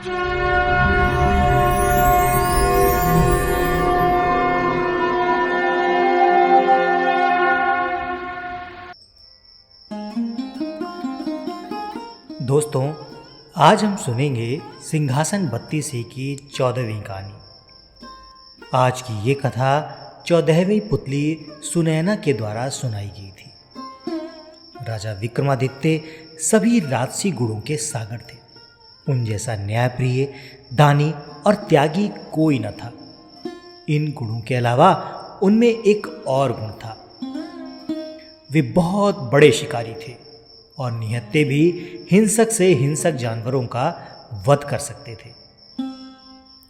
दोस्तों, आज हम सुनेंगे सिंहासन बत्ती सिंह की 14वीं कहानी। आज की ये कथा 14वीं पुतली सुनैना के द्वारा सुनाई गई थी। राजा विक्रमादित्य सभी राजसी गुणों के सागर थे। उन जैसा न्यायप्रिय, दानी और त्यागी कोई न था। इन गुणों के अलावा उनमें एक और गुण था। वे बहुत बड़े शिकारी थे और निहत्थे भी हिंसक से हिंसक जानवरों का वध कर सकते थे।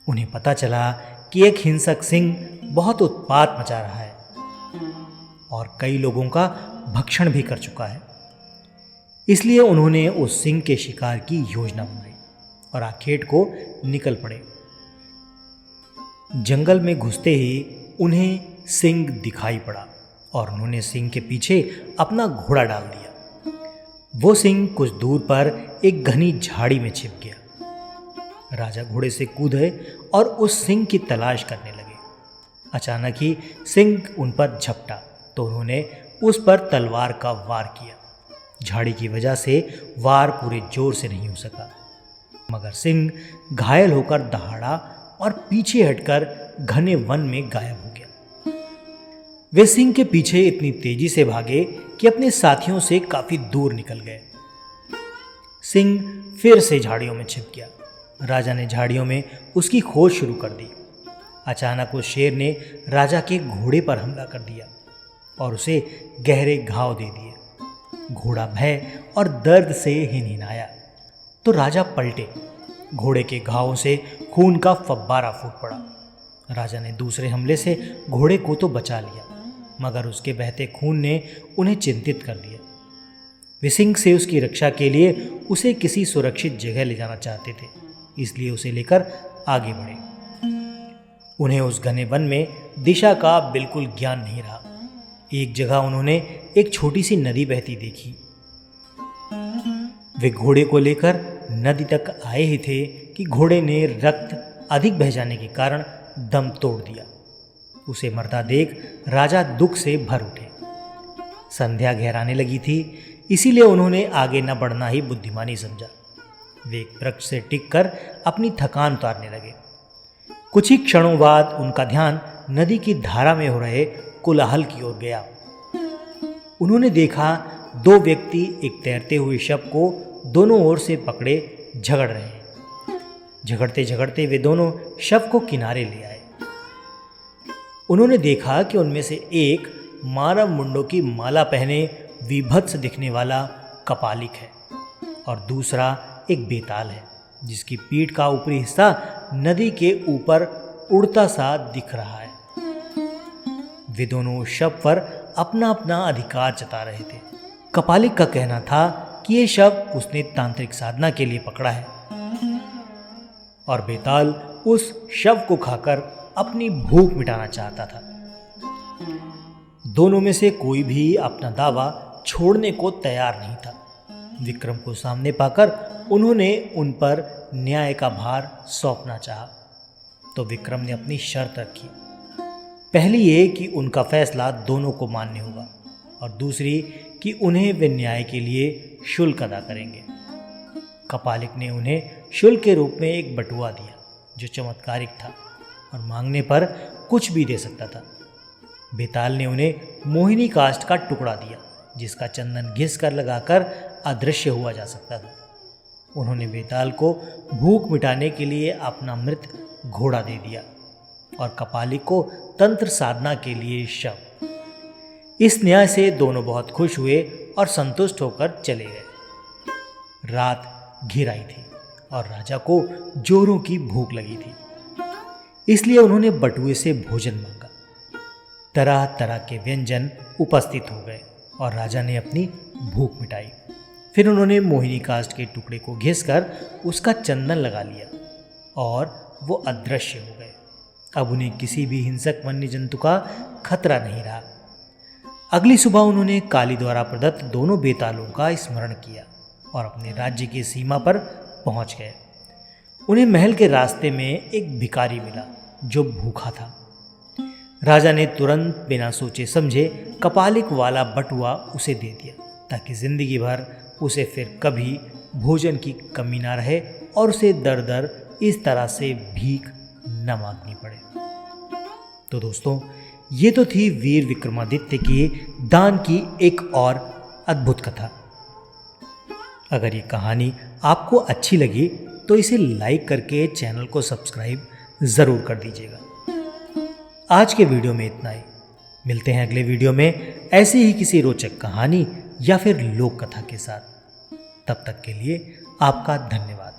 उन्हें पता चला कि एक हिंसक सिंह बहुत उत्पात मचा रहा है और कई लोगों का भक्षण भी कर चुका है। इसलिए उन्होंने उस सिंह के शिकार की योजना बनाई और आखेट को निकल पड़े। जंगल में घुसते ही उन्हें सिंह दिखाई पड़ा और उन्होंने सिंह के पीछे अपना घोड़ा डाल दिया। वो सिंह कुछ दूर पर एक घनी झाड़ी में छिप गया। राजा घोड़े से कूदे और उस सिंह की तलाश करने लगे। अचानक ही सिंह उन पर झपटा तो उन्होंने उस पर तलवार का वार किया। झाड़ी की वजह से वार पूरे जोर से नहीं हो सका, मगर सिंह घायल होकर दहाड़ा और पीछे हटकर घने वन में गायब हो गया। वे सिंह के पीछे इतनी तेजी से भागे कि अपने साथियों से काफी दूर निकल गए। सिंह फिर से झाड़ियों में छिप गया। राजा ने झाड़ियों में उसकी खोज शुरू कर दी। अचानक उस शेर ने राजा के घोड़े पर हमला कर दिया और उसे गहरे घाव दे दिए। घोड़ा भय और दर्द से हिनहिनाया तो राजा पलटे। घोड़े के घावों से खून का फव्वारा फूट पड़ा। राजा ने दूसरे हमले से घोड़े को तो बचा लिया, मगर उसके बहते खून ने उन्हें चिंतित कर दिया। वे सिंह से उसकी रक्षा के लिए उसे किसी सुरक्षित जगह ले जाना चाहते थे, इसलिए उसे लेकर आगे बढ़े। उन्हें उस घने वन में दिशा का बिल्कुल ज्ञान नहीं रहा। एक जगह उन्होंने एक छोटी सी नदी बहती देखी। वे घोड़े को लेकर नदी तक आए ही थे कि घोड़े ने रक्त अधिक बह जाने के कारण दम तोड़ दिया। उसे मरता देख राजा दुख से भर उठे। संध्या गहराने लगी थी, इसीलिए उन्होंने आगे न बढ़ना ही बुद्धिमानी समझा। वे एक वृक्ष से टिककर अपनी थकान उतारने लगे। कुछ ही क्षणों बाद उनका ध्यान नदी की धारा में हो रहे कोलाहल की ओर गया। उन्होंने देखा दो व्यक्ति एक तैरते हुए शव को दोनों ओर से पकड़े झगड़ रहे हैं। झगड़ते झगड़ते वे दोनों शव को किनारे ले आए। उन्होंने देखा कि उनमें से एक मानव मुंडों की माला पहने विभत्स दिखने वाला कपालिक है और दूसरा एक बेताल है, जिसकी पीठ का ऊपरी हिस्सा नदी के ऊपर उड़ता सा दिख रहा है। वे दोनों शव पर अपना अपना अधिकार जता रहे थे। कपालिक का कहना था कि ये शव उसने तांत्रिक साधना के लिए पकड़ा है और बेताल उस शव को खाकर अपनी भूख मिटाना चाहता था। दोनों में से कोई भी अपना दावा छोड़ने को तैयार नहीं था। विक्रम को सामने पाकर उन्होंने उन पर न्याय का भार सौंपना चाहा, तो विक्रम ने अपनी शर्त रखी। पहली ये कि उनका फैसला दोनों को मान्य होगा और दूसरी कि उन्हें वे न्याय के लिए शुल्क अदा करेंगे। कपालिक ने उन्हें शुल्क के रूप में एक बटुआ दिया जो चमत्कारिक था और मांगने पर कुछ भी दे सकता था। बेताल ने उन्हें मोहिनी काष्ठ का टुकड़ा दिया जिसका चंदन घिस कर लगाकर अदृश्य हुआ जा सकता था। उन्होंने बेताल को भूख मिटाने के लिए अपना मृत घोड़ा दे दिया और कपालिक को तंत्र साधना के लिए शव। इस न्याय से दोनों बहुत खुश हुए और संतुष्ट होकर चले गए। रात घिर आई थी और राजा को जोरों की भूख लगी थी, इसलिए उन्होंने बटुए से भोजन मांगा। तरह तरह के व्यंजन उपस्थित हो गए और राजा ने अपनी भूख मिटाई। फिर उन्होंने मोहिनी काष्ठ के टुकड़े को घिसकर उसका चंदन लगा लिया और वो अदृश्य हो गए। अब उन्हें किसी भी हिंसक वन्य जंतु का खतरा नहीं रहा। अगली सुबह उन्होंने काली द्वारा प्रदत्त दोनों बेतालों का स्मरण किया और अपने राज्य की सीमा पर पहुंच गए। उन्हें महल के रास्ते में एक भिखारी मिला जो भूखा था। राजा ने तुरंत बिना सोचे समझे कपालिक वाला बटुआ उसे दे दिया ताकि जिंदगी भर उसे फिर कभी भोजन की कमी ना रहे और उसे दर दर इस तरह से भीख न मांगनी पड़े। तो दोस्तों, ये तो थी वीर विक्रमादित्य के दान की एक और अद्भुत कथा। अगर ये कहानी आपको अच्छी लगी तो इसे लाइक करके चैनल को सब्सक्राइब ज़रूर कर दीजिएगा। आज के वीडियो में इतना ही। मिलते हैं अगले वीडियो में ऐसी ही किसी रोचक कहानी या फिर लोक कथा के साथ। तब तक के लिए आपका धन्यवाद।